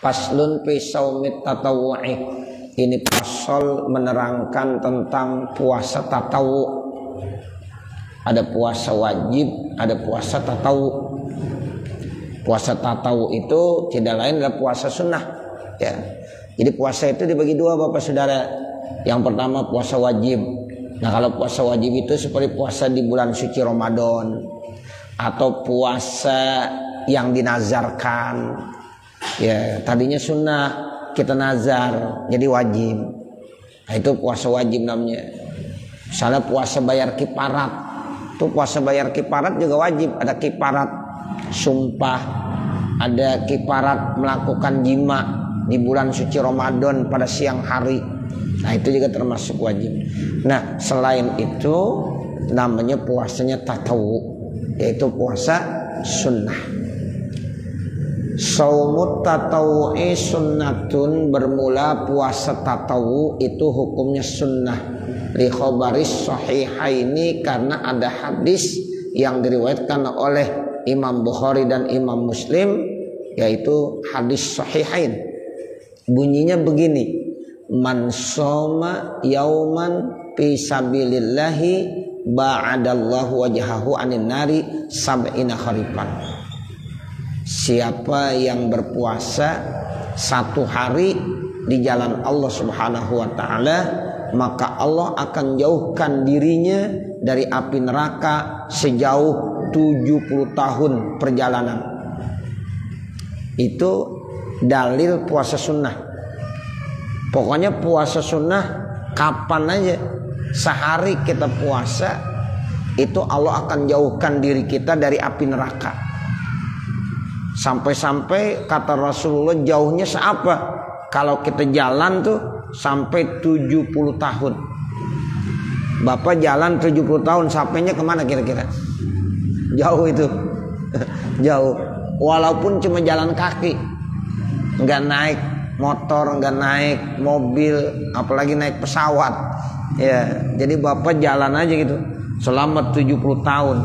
Faslun fi shaumit tatawwu'i. Ini pasal menerangkan tentang puasa tatawu. Ada puasa wajib, ada puasa tatawu. Puasa tatawu itu tidak lain adalah puasa sunnah, ya. Jadi puasa itu dibagi dua, Bapak Saudara. Yang pertama puasa wajib. Nah, kalau puasa wajib itu seperti puasa di bulan suci Ramadan atau puasa yang dinazarkan. Ya, tadinya sunnah kita nazar jadi wajib. Nah, itu puasa wajib namanya. Misalnya puasa bayar kifarat. Itu puasa bayar kifarat juga wajib. Ada kifarat sumpah, ada kifarat melakukan jima di bulan suci Ramadan pada siang hari. Nah, itu juga termasuk wajib. Nah, selain itu namanya puasanya tatawu, yaitu puasa sunnah. Shaumut tatawu'i sunnatun, bermula puasa tatawu itu hukumnya sunnah. Li khobaris sahihaini, karena ada hadis yang diriwayatkan oleh Imam Bukhari dan Imam Muslim, yaitu hadis sahihain. Bunyinya begini: man shoma yauman fi sabilillahi ba'adallahu wajhahu anin nari sab'ina kharifan. Siapa yang berpuasa satu hari di jalan Allah Subhanahu wa ta'ala, maka Allah akan jauhkan dirinya dari api neraka sejauh 70 tahun perjalanan. Itu dalil puasa sunnah. Pokoknya puasa sunnah kapan aja, sehari kita puasa, itu Allah akan jauhkan diri kita dari api neraka. Sampai-sampai kata Rasulullah, jauhnya seapa? Kalau kita jalan tuh sampai 70 tahun. Bapak jalan 70 tahun, sampainya kemana kira-kira? Jauh itu. Jauh. Walaupun cuma jalan kaki, nggak naik motor, nggak naik mobil, apalagi naik pesawat. Ya, jadi Bapak jalan aja gitu selama 70 tahun.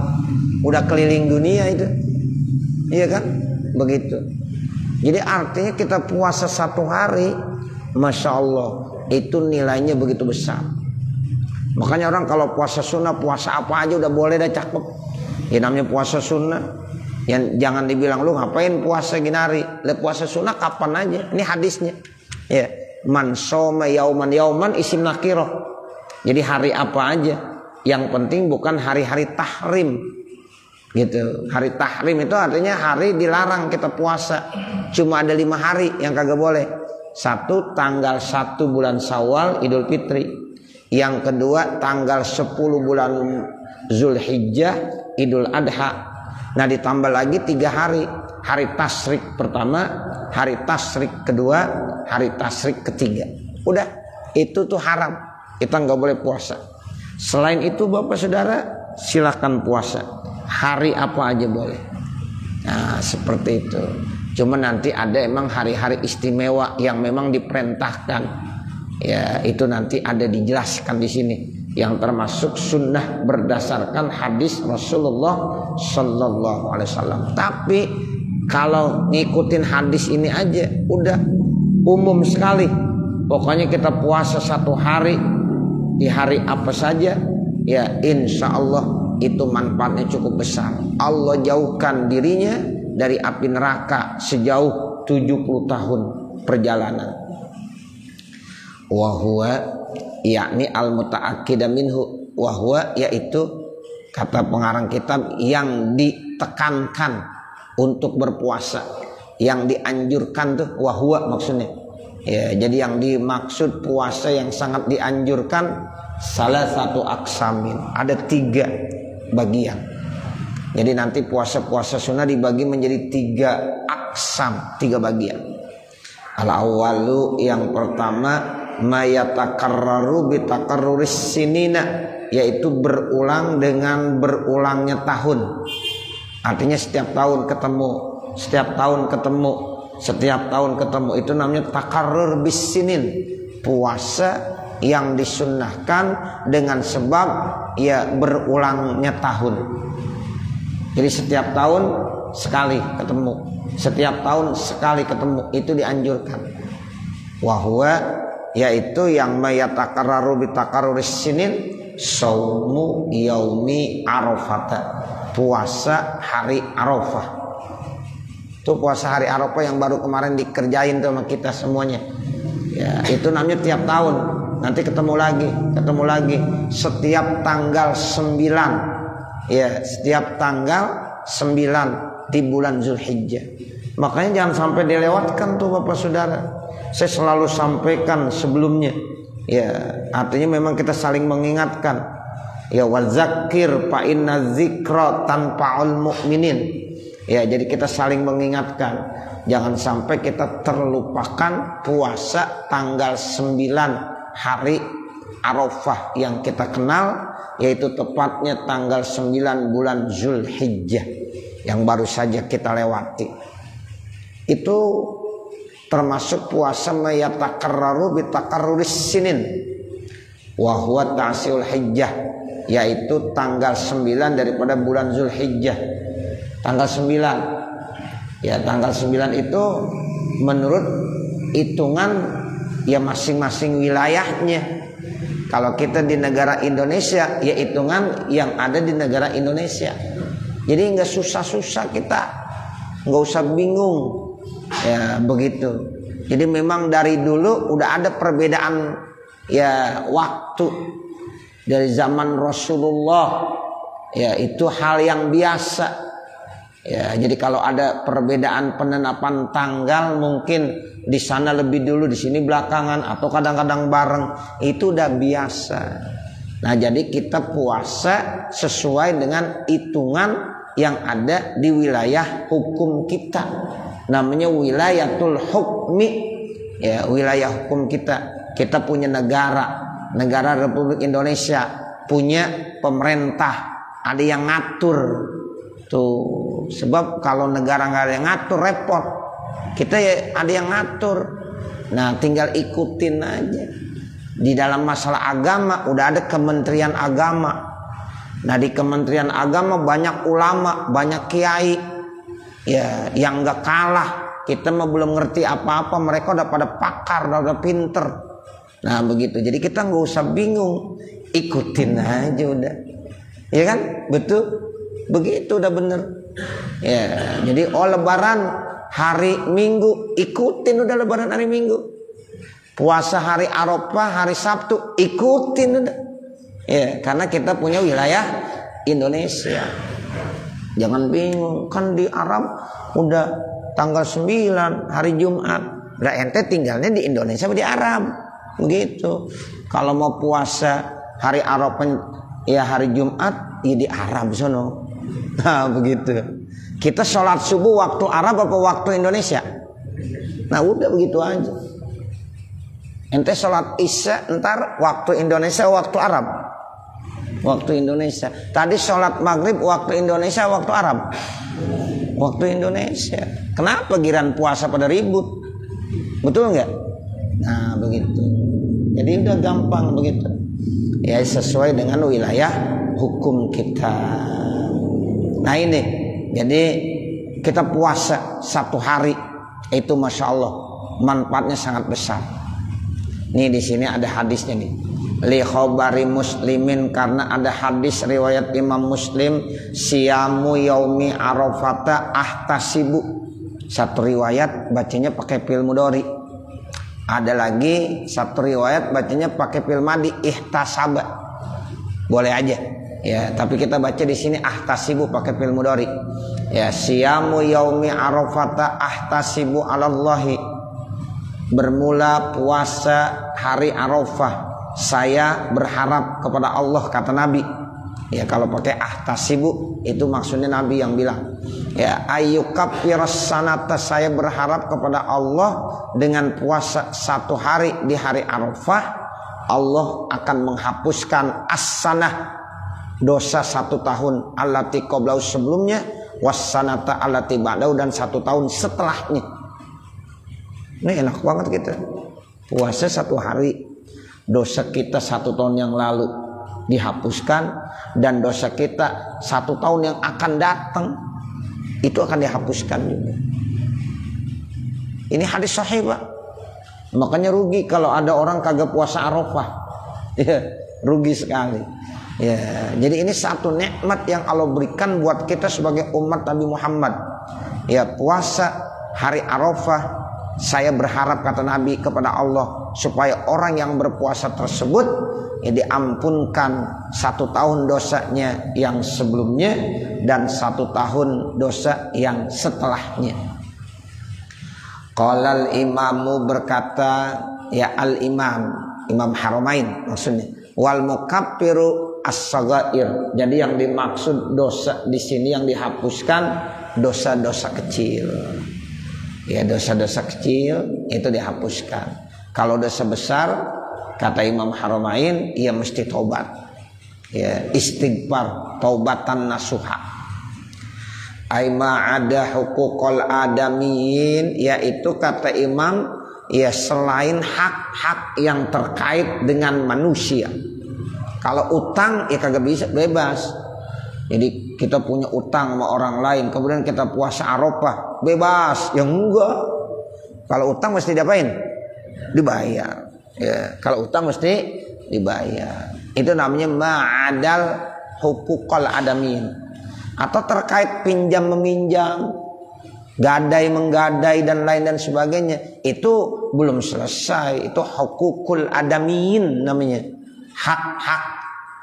Udah keliling dunia itu. Iya kan? Begitu. Jadi artinya kita puasa satu hari, Masya Allah, itu nilainya begitu besar. Makanya orang kalau puasa sunnah, puasa apa aja udah boleh, dah cakep. Ya namanya puasa sunnah. Yang jangan dibilang lu ngapain puasa gini hari. Lah puasa sunnah kapan aja. Ini hadisnya. Ya, man shoma yauman, yauman isim nakirah. Jadi hari apa aja. Yang penting bukan hari-hari tahrim. Gitu. Hari tahrim itu artinya hari dilarang kita puasa. Cuma ada 5 hari yang kagak boleh. 1, tanggal 1 bulan Syawal, Idul Fitri. Yang kedua, tanggal 10 bulan Zulhijjah, Idul Adha. Nah, ditambah lagi 3 hari. Hari tasyrik pertama, hari tasyrik kedua, hari tasyrik ketiga. Udah, itu tuh haram. Kita nggak boleh puasa. Selain itu, Bapak Saudara, silakan puasa. Hari apa aja boleh. Nah, seperti itu. Cuma nanti ada emang hari-hari istimewa yang memang diperintahkan. Ya, itu nanti ada dijelaskan di sini. Yang termasuk sunnah berdasarkan hadis Rasulullah Sallallahu Alaihi Wasallam. Tapi kalau ngikutin hadis ini aja, udah umum sekali. Pokoknya kita puasa satu hari, di hari apa saja, ya insya Allah itu manfaatnya cukup besar. Allah jauhkan dirinya dari api neraka sejauh 70 tahun perjalanan. Wahwa yakni al-muta'akkida minhu. Wahwa yaitu, kata pengarang kitab, yang ditekankan untuk berpuasa, yang dianjurkan tuh wahwa maksudnya. Ya, jadi yang dimaksud puasa yang sangat dianjurkan salah satu aksamin, ada 3 bagian. Jadi nanti puasa-puasa sunnah dibagi menjadi 3 aksam, 3 bagian. Al-awwalu, yang pertama, mayatakarraru bitakarruris sinina, yaitu berulang dengan berulangnya tahun. Artinya setiap tahun ketemu, setiap tahun ketemu, setiap tahun ketemu. Itu namanya takarrur bisinin, puasa yang disunnahkan dengan sebab ya berulangnya tahun. Jadi setiap tahun sekali ketemu. setiap tahun sekali ketemu, itu dianjurkan. Wahwa, yaitu yang mayatakarraru bitakarruris sinin, saumu yaumi arafata, puasa hari Arafah. Itu puasa hari Arafah yang baru kemarin dikerjain tuh sama kita semuanya. Ya, itu namanya tiap tahun. Nanti ketemu lagi setiap tanggal 9. Ya, setiap tanggal 9 di bulan Zulhijjah. Makanya jangan sampai dilewatkan tuh Bapak Saudara. Saya selalu sampaikan sebelumnya. Ya, artinya memang kita saling mengingatkan. Ya, wazakir fa inna dzikra tanfa'ul mu'minin. Ya, jadi kita saling mengingatkan. Jangan sampai kita terlupakan puasa tanggal 9 hari Arafah yang kita kenal, yaitu tepatnya tanggal 9 bulan Zulhijjah yang baru saja kita lewati. Itu termasuk puasa mayatakarraru bitakarruris sinin wa huwa ta'siul hijjah, yaitu tanggal 9 daripada bulan Zulhijjah. Tanggal 9. Ya, tanggal 9 itu menurut hitungan ya masing-masing wilayahnya. Kalau kita di negara Indonesia, ya hitungan yang ada di negara Indonesia. Jadi nggak susah-susah kita, nggak usah bingung. Ya begitu. Jadi memang dari dulu udah ada perbedaan ya waktu dari zaman Rasulullah. Ya itu hal yang biasa. Ya, jadi kalau ada perbedaan penetapan tanggal mungkin di sana lebih dulu, di sini belakangan, atau kadang-kadang bareng, itu udah biasa. Nah, jadi kita puasa sesuai dengan hitungan yang ada di wilayah hukum kita. Namanya wilayatul hukmi. Ya, wilayah hukum kita. Kita punya negara Republik Indonesia, punya pemerintah, ada yang ngatur. Tuh, sebab kalau negara nggak ada yang ngatur repot. Kita ya ada yang ngatur. Nah, tinggal ikutin aja. Di dalam masalah agama udah ada Kementerian Agama. Nah, di Kementerian Agama banyak ulama, banyak kiai. Ya, yang nggak kalah. Kita mah belum ngerti apa-apa, mereka udah pada pakar, udah pinter. Nah, begitu. Jadi kita nggak usah bingung, ikutin aja udah. Ya kan? Betul. Begitu udah bener. Ya, jadi lebaran hari Minggu, ikutin udah lebaran hari Minggu. Puasa hari Arafah hari Sabtu, ikutin udah. Ya, karena kita punya wilayah Indonesia. Jangan bingung, kan di Arab udah tanggal 9 hari Jumat. Lah ente tinggalnya di Indonesia atau di Arab? Begitu. Kalau mau puasa hari Arafah ya hari Jumat, ya di Arab sono. Nah begitu. Kita sholat subuh waktu Arab apa waktu Indonesia? Nah udah begitu aja. Ente sholat isya ntar waktu Indonesia waktu Arab. Waktu Indonesia. Tadi sholat maghrib waktu Indonesia waktu Arab. Waktu Indonesia. Kenapa giran puasa pada ribut? Betul nggak? Nah begitu. Jadi udah gampang begitu. Ya sesuai dengan wilayah hukum kita. Nah ini, jadi kita puasa 1 hari itu masya Allah manfaatnya sangat besar. Nih di sini ada hadisnya nih. Li khobari muslimin, karena ada hadis riwayat Imam Muslim, siyamu yaumi arafata ahtasibu. Satu riwayat bacanya pakai fi'il mudhari. Ada lagi satu riwayat bacanya pakai fi'il madhi ihtasaba. Boleh aja. Ya, tapi kita baca di sini ahtasibu pakai fi'il mudhari. Ya, siyamu yaumi arafata ahtasibu 'alallahi. Bermula puasa hari Arafah, saya berharap kepada Allah, kata Nabi. Ya, kalau pakai ahtasibu itu maksudnya Nabi yang bilang. Ya, ayyukaffiras sanata, saya berharap kepada Allah dengan puasa 1 hari di hari Arafah, Allah akan menghapuskan as-sanah, dosa 1 tahun allati qablahu sebelumnya, wassanata allati ba'dahu, dan 1 tahun setelahnya. Ini enak banget kita puasa 1 hari, dosa kita 1 tahun yang lalu dihapuskan, dan dosa kita 1 tahun yang akan datang itu akan dihapuskan juga. Ini hadis sahih, Pak. Makanya rugi kalau ada orang kagak puasa Arafah. Ya, rugi sekali. Ya, jadi ini satu nikmat yang Allah berikan buat kita sebagai umat Nabi Muhammad. Ya, puasa hari Arafah. Saya berharap, kata Nabi, kepada Allah supaya orang yang berpuasa tersebut ya diampunkan 1 tahun dosanya yang sebelumnya dan 1 tahun dosa yang setelahnya. Qalal imamu, berkata ya Imam Haramain maksudnya, wal mukaffiru as-saghair. Jadi yang dimaksud dosa di sini yang dihapuskan dosa-dosa kecil. Ya, dosa-dosa kecil itu dihapuskan. Kalau dosa besar, kata Imam Haramain, ia mesti taubat. Ya, istighfar, taubatan nasuha. Aima ada hukukul adamiyin, yaitu kata Imam, ya selain hak-hak yang terkait dengan manusia. Kalau utang ya kagak bisa bebas. Jadi kita punya utang sama orang lain, kemudian kita puasa Arafah, bebas? Ya enggak. Kalau utang mesti diapain? Dibayar. Ya, kalau utang mesti dibayar. Itu namanya ma'adal hukukul adamin. Atau terkait pinjam meminjam, gadai menggadai dan lain dan sebagainya, itu belum selesai. Itu hukukul adamin namanya, hak-hak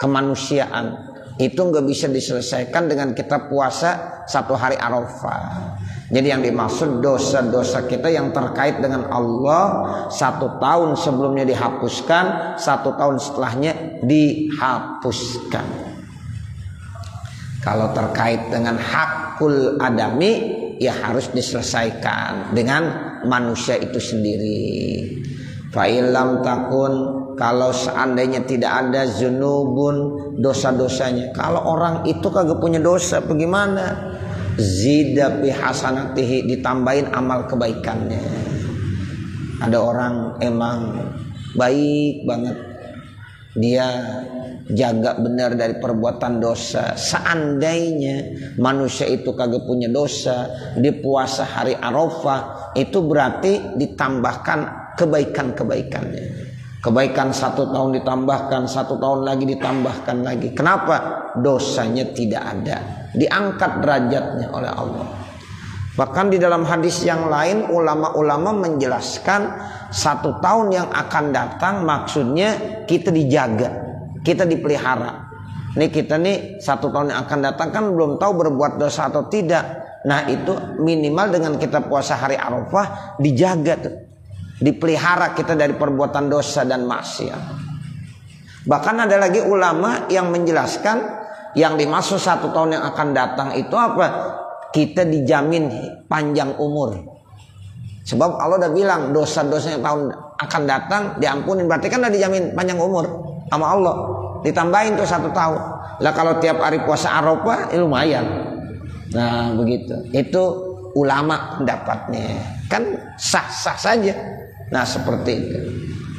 kemanusiaan. Itu nggak bisa diselesaikan dengan kita puasa 1 hari Arafah. Jadi yang dimaksud dosa-dosa kita yang terkait dengan Allah 1 tahun sebelumnya dihapuskan, 1 tahun setelahnya dihapuskan. Kalau terkait dengan hakul adami, ya harus diselesaikan dengan manusia itu sendiri. Fa'ilam takun, kalau seandainya tidak ada zunubun, dosa-dosanya. Kalau orang itu kagak punya dosa, bagaimana? Zida bi hasanatihi, ditambahin amal kebaikannya. Ada orang emang baik banget, dia jaga benar dari perbuatan dosa. Seandainya manusia itu kagak punya dosa, dia puasa hari Arafah, itu berarti ditambahkan kebaikan-kebaikannya. Kebaikan 1 tahun ditambahkan, 1 tahun lagi ditambahkan lagi. Kenapa? Dosanya tidak ada, diangkat derajatnya oleh Allah. Bahkan di dalam hadis yang lain ulama-ulama menjelaskan 1 tahun yang akan datang maksudnya kita dijaga, kita dipelihara. Nih kita nih 1 tahun yang akan datang kan belum tahu berbuat dosa atau tidak. Nah itu minimal dengan kita puasa hari Arafah dijaga tuh, dipelihara kita dari perbuatan dosa dan maksiat. Bahkan ada lagi ulama yang menjelaskan yang dimaksud 1 tahun yang akan datang itu apa? Kita dijamin panjang umur. Sebab Allah udah bilang dosa-dosa yang tahun akan datang diampunin, berarti kan udah dijamin panjang umur sama Allah. Ditambahin tuh 1 tahun. Lah kalau tiap hari puasa Arafah lumayan. Nah begitu. Itu ulama pendapatnya. Kan sah-sah saja. Nah seperti itu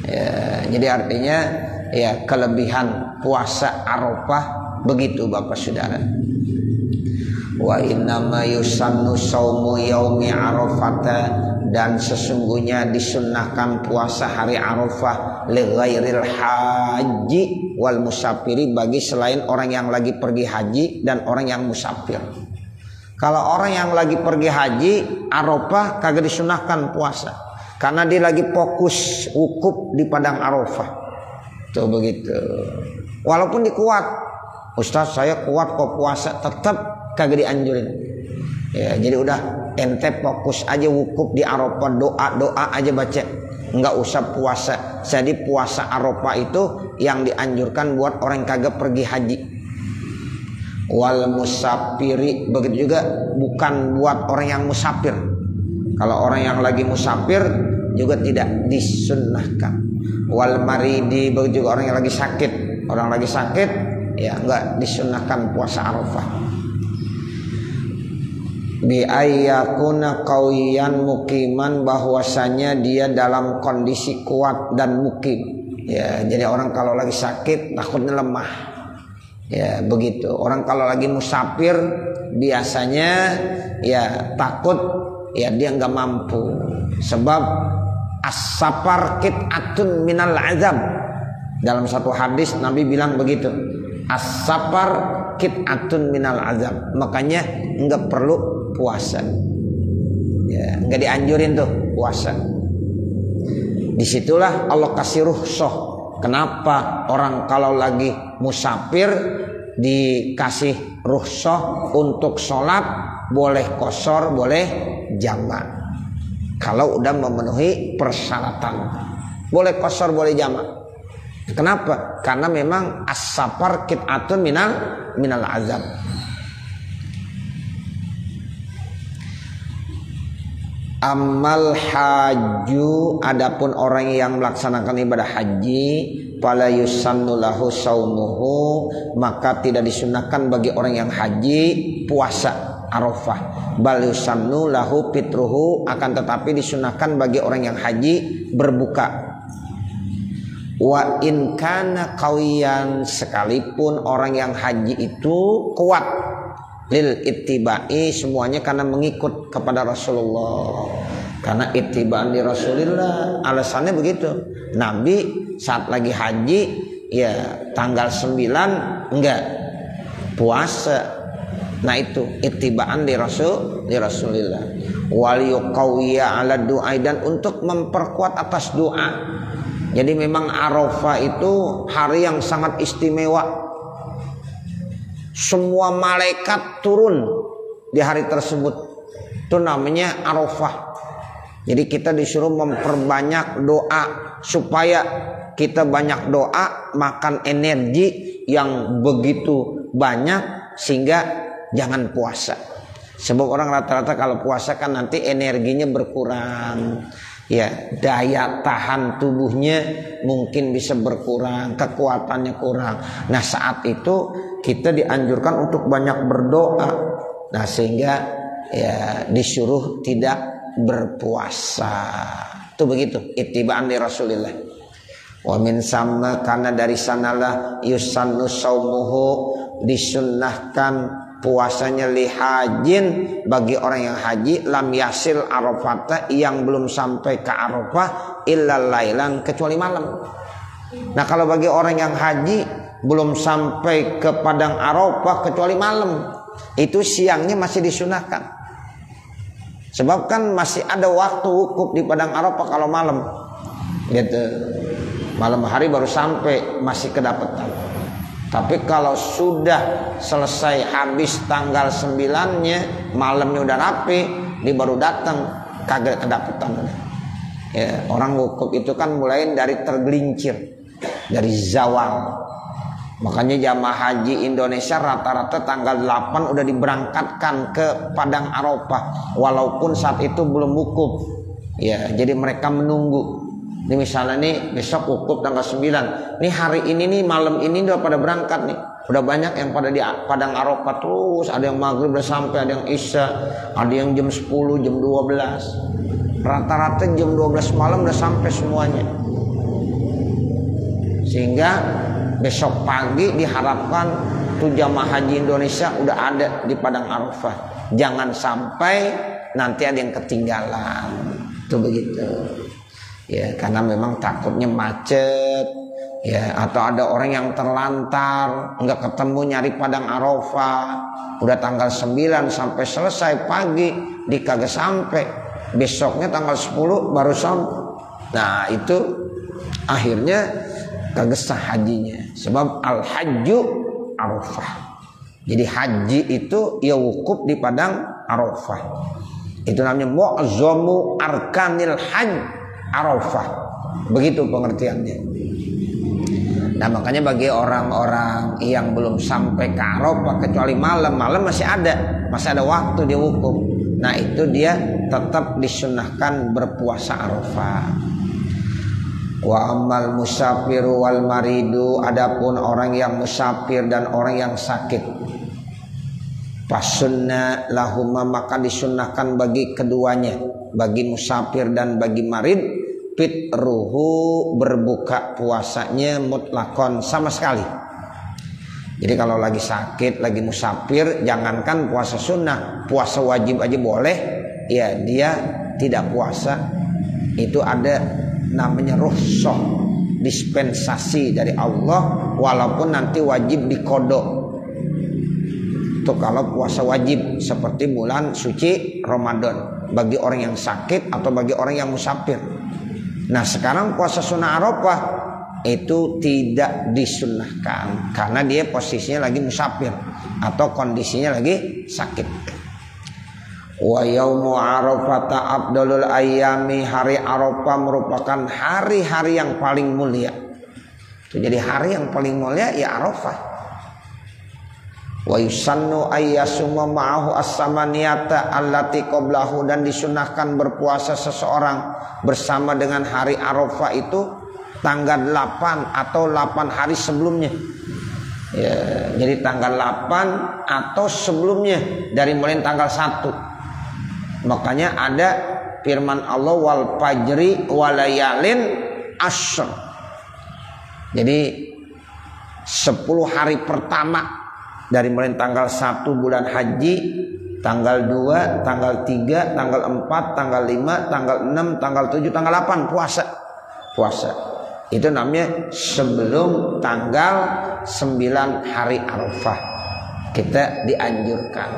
ya, jadi artinya ya kelebihan puasa Arafah begitu Bapak Saudara. Wa innama yusannu saumu yaumi Arafata, dan sesungguhnya disunnahkan puasa hari Arafah li ghairil haji wal musafiri, bagi selain orang yang lagi pergi haji dan orang yang musafir. Kalau orang yang lagi pergi haji Arafah kagak disunnahkan puasa, karena dia lagi fokus wukuf di padang Arafah. Tuh begitu. Walaupun dikuat, Ustaz saya kuat kok puasa, tetap kagak dianjurin. Ya, jadi udah ente fokus aja wukuf di Arafah, doa aja baca, nggak usah puasa. Jadi puasa Arafah itu yang dianjurkan buat orang yang kagak pergi haji. Wal musafiri, begitu juga bukan buat orang yang musafir. Kalau orang yang lagi musafir juga tidak disunnahkan. Wal maridi, begitu juga orang yang lagi sakit. Orang lagi sakit ya enggak disunnahkan puasa Arafah. Bi ayyakuna qawiyan mukiman, bahwasanya dia dalam kondisi kuat dan mukim. Ya, jadi orang kalau lagi sakit takutnya lemah. Ya, begitu. Orang kalau lagi musafir biasanya ya takut ya dia nggak mampu. Sebab as-safar qit'atun minal azab. Dalam satu hadis Nabi bilang begitu, as-safar qit'atun minal azab. Makanya nggak perlu puasa, ya, nggak dianjurin tuh puasa. Disitulah Allah kasih rukhsah. Kenapa orang kalau lagi musafir dikasih rukhsah untuk sholat, boleh qashar, boleh jamak. Kalau udah memenuhi persyaratan, boleh qashar, boleh jamak. Kenapa? Karena memang as-safar qit'atun minal azab. Amal haju, adapun orang yang melaksanakan ibadah haji, fala yusannu lahu saumuhu, maka tidak disunahkan bagi orang yang haji puasa Arafah. Bal yusannu lahu fitruhu, akan tetapi disunahkan bagi orang yang haji berbuka. Wa in kana qawiyan, sekalipun orang yang haji itu kuat, lil ittiba'i, semuanya karena mengikut kepada Rasulullah. Karena ittiba'an di Rasulillah, alasannya begitu. Nabi saat lagi haji, ya tanggal 9 enggak puasa. Nah itu ittiba'an di Rasulillah. Wal yuqawwiya 'ala du'a, dan untuk memperkuat atas doa. Jadi memang Arafah itu hari yang sangat istimewa. Semua malaikat turun di hari tersebut. Itu namanya Arafah. Jadi kita disuruh memperbanyak doa, supaya kita banyak doa, makan energi yang begitu banyak, sehingga jangan puasa. Sebab orang rata-rata kalau puasa kan nanti energinya berkurang, ya, daya tahan tubuhnya mungkin bisa berkurang, kekuatannya kurang. Nah saat itu kita dianjurkan untuk banyak berdoa. Nah sehingga ya disuruh tidak berpuasa. Itu begitu ittiba'an li Rasulillah. Wa min sama, karena dari sanalah yusannu saumuhu, disunnahkan puasanya li hajin, bagi orang yang haji, lam yasil Arafata, yang belum sampai ke Arafah, illa lailan, kecuali malam. Nah kalau bagi orang yang haji belum sampai ke padang Arafah kecuali malam, itu siangnya masih disunahkan. Sebab kan masih ada waktu wukuf di padang Arafah kalau malam, gitu. Malam hari baru sampai, masih kedapatan. Tapi kalau sudah selesai habis tanggal 9-nya, malamnya udah rapi, dia baru datang, kagak kedapatan. Ya, orang wukuf itu kan mulai dari tergelincir, dari zawal. Makanya jamaah haji Indonesia rata-rata tanggal 8 udah diberangkatkan ke padang Arafah, walaupun saat itu belum wukuf. Ya, jadi mereka menunggu. Ini misalnya nih besok wukuf tanggal 9. Nih hari ini nih malam ini udah pada berangkat nih. Udah banyak yang pada di padang Arafah terus. Ada yang maghrib udah sampai, ada yang isya, ada yang jam 10, jam 12. Rata-rata jam 12 malam udah sampai semuanya. Sehingga besok pagi diharapkan tuh jamaah haji Indonesia udah ada di padang Arafah. Jangan sampai nanti ada yang ketinggalan. Itu begitu. Ya, karena memang takutnya macet, ya, atau ada orang yang terlantar, nggak ketemu nyari padang Arafah, udah tanggal 9 sampai selesai pagi, dikagak sampai, besoknya tanggal 10 baru sampai. Nah itu akhirnya kagak sah hajinya. Sebab al-hajju Arafah. Jadi haji itu ya wukuf di padang Arafah. Itu namanya mu'azzamu arkanil hajj Arafah, begitu pengertiannya. Nah makanya bagi orang-orang yang belum sampai ke Arafah kecuali malam masih ada waktu dia wukuf. Nah itu dia tetap disunahkan berpuasa Arafah. Wa amal musafiru wal maridu, adapun orang yang musafir dan orang yang sakit, fasunna lahuma, maka disunnahkan bagi keduanya, bagi musafir dan bagi marid, fitruhu, berbuka puasanya mutlakon, sama sekali. Jadi kalau lagi sakit, lagi musafir, jangankan puasa sunnah, puasa wajib aja boleh ya dia tidak puasa, itu ada namanya rukhsah, dispensasi dari Allah, walaupun nanti wajib diqadha. Itu kalau puasa wajib seperti bulan suci Ramadan bagi orang yang sakit atau bagi orang yang musafir. Nah sekarang puasa sunnah Arafah itu tidak disunnahkan karena dia posisinya lagi musafir atau kondisinya lagi sakit. Wa yaumu arafata afdalul ayyami, hari Arafah merupakan hari-hari yang paling mulia. Itu jadi hari yang paling mulia ya Arafah. Wa yusannu ayyasuma ma'ahu as-samaniyata allati qablahu, dan disunahkan berpuasa seseorang bersama dengan hari Arafah itu tanggal 8 atau 8 hari sebelumnya. Ya, jadi tanggal 8 atau sebelumnya dari mulai tanggal 1. Makanya ada firman Allah wal fajri walayalin ashr. Jadi 10 hari pertama dari mulai tanggal 1 bulan haji, tanggal 2, tanggal 3, tanggal 4, tanggal 5, tanggal 6, tanggal 7, tanggal 8 puasa. Itu namanya sebelum tanggal 9 hari Arafah kita dianjurkan.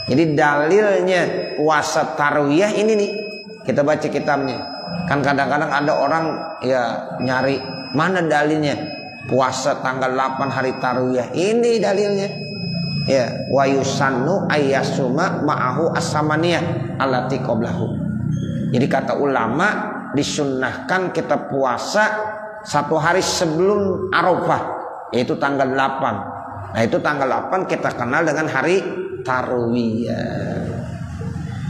Jadi dalilnya puasa tarwiyah ini nih, kita baca kitabnya. Kan kadang-kadang ada orang ya nyari mana dalilnya puasa tanggal 8 hari tarwiyah. Ini dalilnya. Ya, wa yusannu ayyasuma ma'ahu as-samaniyah allati qablahu. Jadi kata ulama disunnahkan kita puasa 1 hari sebelum Arafah, yaitu tanggal 8. Nah, itu tanggal 8 kita kenal dengan hari tarwiyah.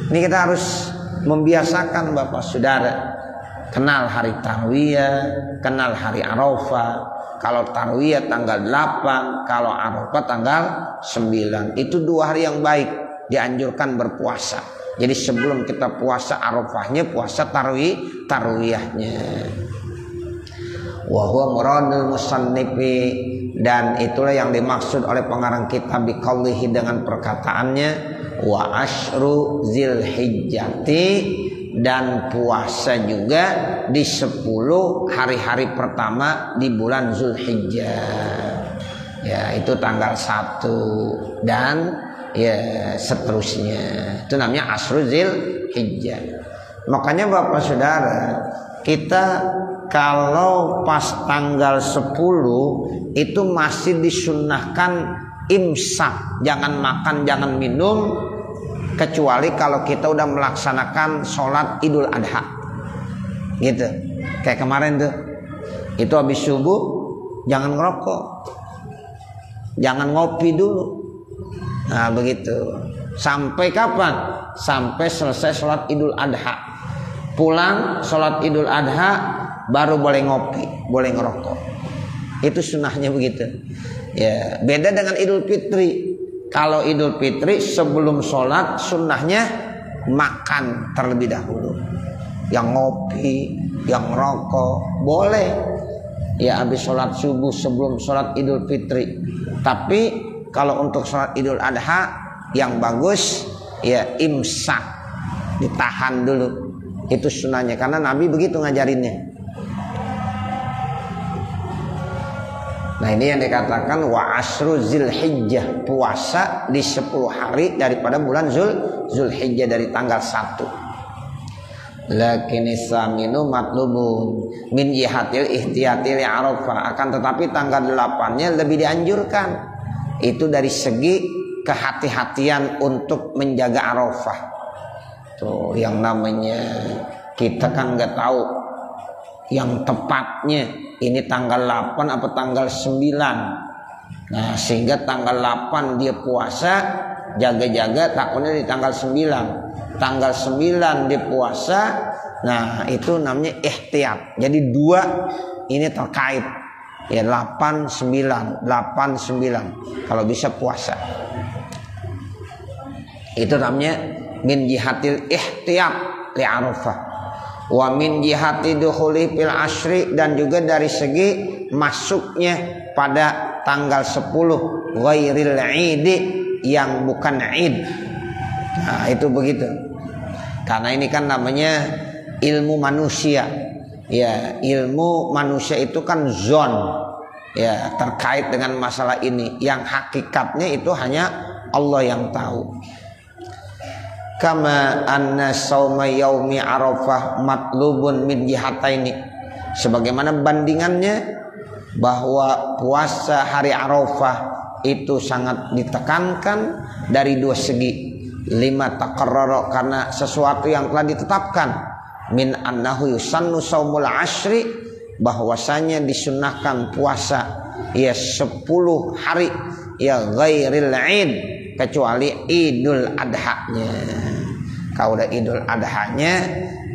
Ini kita harus membiasakan Bapak Saudara kenal hari tarwiyah, kenal hari Arafah. Kalau tarwiyah tanggal 8, kalau Arafah tanggal 9. Itu 2 hari yang baik dianjurkan berpuasa. Jadi sebelum kita puasa Arafahnya, puasa tarwiyahnya. Wa huwa muradul musannifi, dan itulah yang dimaksud oleh pengarang kitab biqaulihi dengan perkataannya wa asyru Dzulhijjati, dan puasa juga di 10 hari-hari pertama di bulan Dzulhijjah. Ya, itu tanggal 1 dan ya seterusnya. Itu namanya asyru Dzulhijjah. Makanya Bapak Saudara, kita kalau pas tanggal 10 itu masih disunnahkan imsak, jangan makan, jangan minum, kecuali kalau kita udah melaksanakan sholat Idul Adha gitu. Kayak kemarin tuh, itu habis subuh jangan ngerokok, jangan ngopi dulu. Nah begitu. Sampai kapan? Sampai selesai sholat Idul Adha. Pulang sholat Idul Adha baru boleh ngopi, boleh ngerokok. Itu sunnahnya begitu. Ya, beda dengan Idul Fitri. Kalau Idul Fitri sebelum sholat sunnahnya makan terlebih dahulu. Yang ngopi, yang rokok boleh. Ya habis sholat subuh sebelum sholat Idul Fitri. Tapi kalau untuk sholat Idul Adha yang bagus ya imsak, ditahan dulu. Itu sunnahnya karena Nabi begitu ngajarinnya. Nah ini yang dikatakan wa asyru Dzulhijjah, puasa di 10 hari daripada bulan Dzulhijjah dari tanggal 1. Lakinis saminu matlubun min jihatil ihtiyati li Arafah, akan tetapi tanggal 8-nya lebih dianjurkan. Itu dari segi kehati-hatian untuk menjaga Arafah. Tuh yang namanya kita kan nggak tahu yang tepatnya ini tanggal 8 apa tanggal 9. Nah sehingga tanggal 8 dia puasa, jaga-jaga takutnya di tanggal 9. Tanggal 9 dia puasa. Nah itu namanya ihtiyat. Jadi 2 ini terkait. Ya 8, 9, 8, 9. Kalau bisa puasa. Itu namanya min jihatil ihtiyat li Arafah. Wa min jihati dukhuli fil asyri, dan juga dari segi masuknya pada tanggal 10 ghairil idi, yang bukan id. Nah itu begitu. Karena ini kan namanya ilmu manusia. Ya, ilmu manusia itu kan zon. Ya, terkait dengan masalah ini. Yang hakikatnya itu hanya Allah yang tahu. Kama anna sauma yaumi Arafah matlubun min jihataini. Sebagaimana bandingannya bahwa puasa hari Arafah itu sangat ditekankan dari dua segi. Lima taqarrara, karena sesuatu yang telah ditetapkan, min annahu yusannu saumul ashri, bahwasanya disunnahkan puasa ya 10 hari ya ghairil id, kecuali Idul Adha-nya. Kalau udah Idul Adha-nya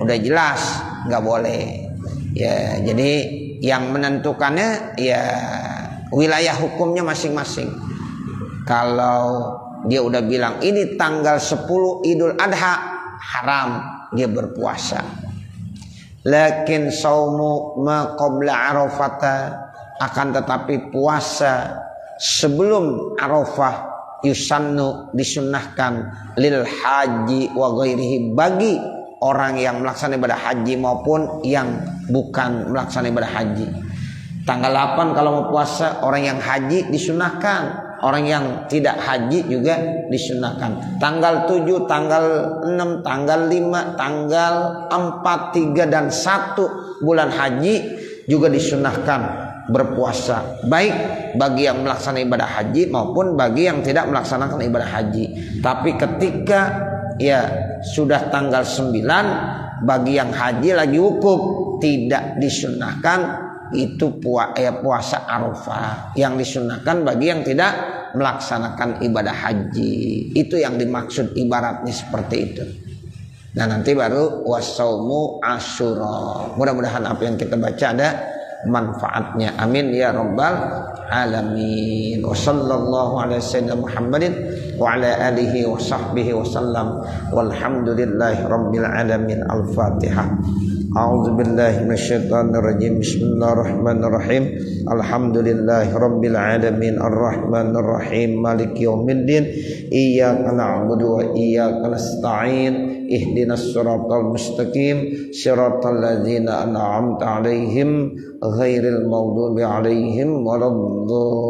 udah jelas nggak boleh. Ya, jadi yang menentukannya ya wilayah hukumnya masing-masing. Kalau dia udah bilang ini tanggal 10 Idul Adha, haram dia berpuasa. Lakin saumu ma qabla Arafata, akan tetapi puasa sebelum Arafah yusannu, disunnahkan, lil haji wa ghairihi, bagi orang yang melaksanakan ibadah haji maupun yang bukan melaksanakan ibadah haji. Tanggal 8 kalau mau puasa orang yang haji disunnahkan, orang yang tidak haji juga disunnahkan. Tanggal 7, tanggal 6, tanggal 5, tanggal 4, 3 dan 1 bulan haji juga disunnahkan berpuasa, baik bagi yang melaksanakan ibadah haji maupun bagi yang tidak melaksanakan ibadah haji. Tapi ketika ya sudah tanggal 9, bagi yang haji lagi wukuf tidak disunnahkan itu puasa Arafah. Yang disunnahkan bagi yang tidak melaksanakan ibadah haji. Itu yang dimaksud ibaratnya seperti itu. Nah, nanti baru wasaumu Asyura. Mudah-mudahan apa yang kita baca ada manfaatnya. Amin ya rabbal alamin. Wa sallallahu ala sayyidina Muhammadin wa ala alihi wa sahbihi wa sallam. Walhamdulillahi rabbil alamin. Al-Fatihah. A'udzu billahi minasyaitonir rajim. Bismillahirrahmanirrahim. Alhamdulillahi rabbil alamin arrahmanir rahim maliki yaumiddin. Iyyaka na'budu wa iyyaka nasta'in. Ihdinas siratal mustaqim siratal ladzina an'amta 'alaihim ghairil maghdubi 'alaihim waladdallin.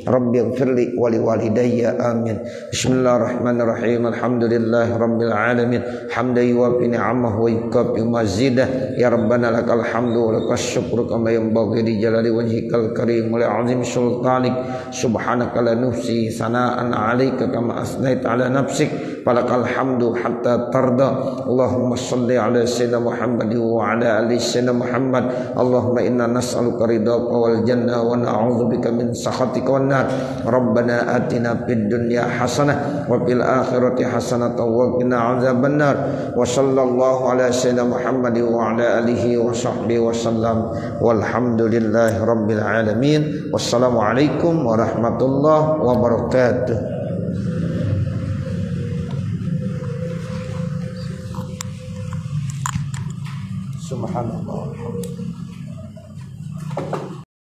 Rabbighfirli wa liwalidayya amin. Bismillahirrahmanirrahim. Alhamdulillahi rabbil alamin hamdan yuwafi ni'amahu wa yukafi mazidah. Ya rabbana lakal hamdu wa lakas syukru kama yanbaghi li jalali wajhikal karim wa li 'azimi sultanik. Subhanaka la nuhsi sana'an 'alaika kama asnaita 'ala nafsik. Falakal hamdu hatta tarda. Allahumma salli ala sayyidina Muhammad wa ala ali sayyidina Muhammad. Allahumma inna nas'aluka ridhaka wal jannah wa na'udzubika min sakhatika wan nar. Rabbana atina fid dunya hasanah wa fil akhirati hasanah wa qina adzabannar. Wa sallallahu ala sayyidina Muhammad wa ala alihi wa sahbihi wa sallam. Walhamdulillahi rabbil alamin. Wassalamu alaikum warahmatullahi wabarakatuh. Subhanallah.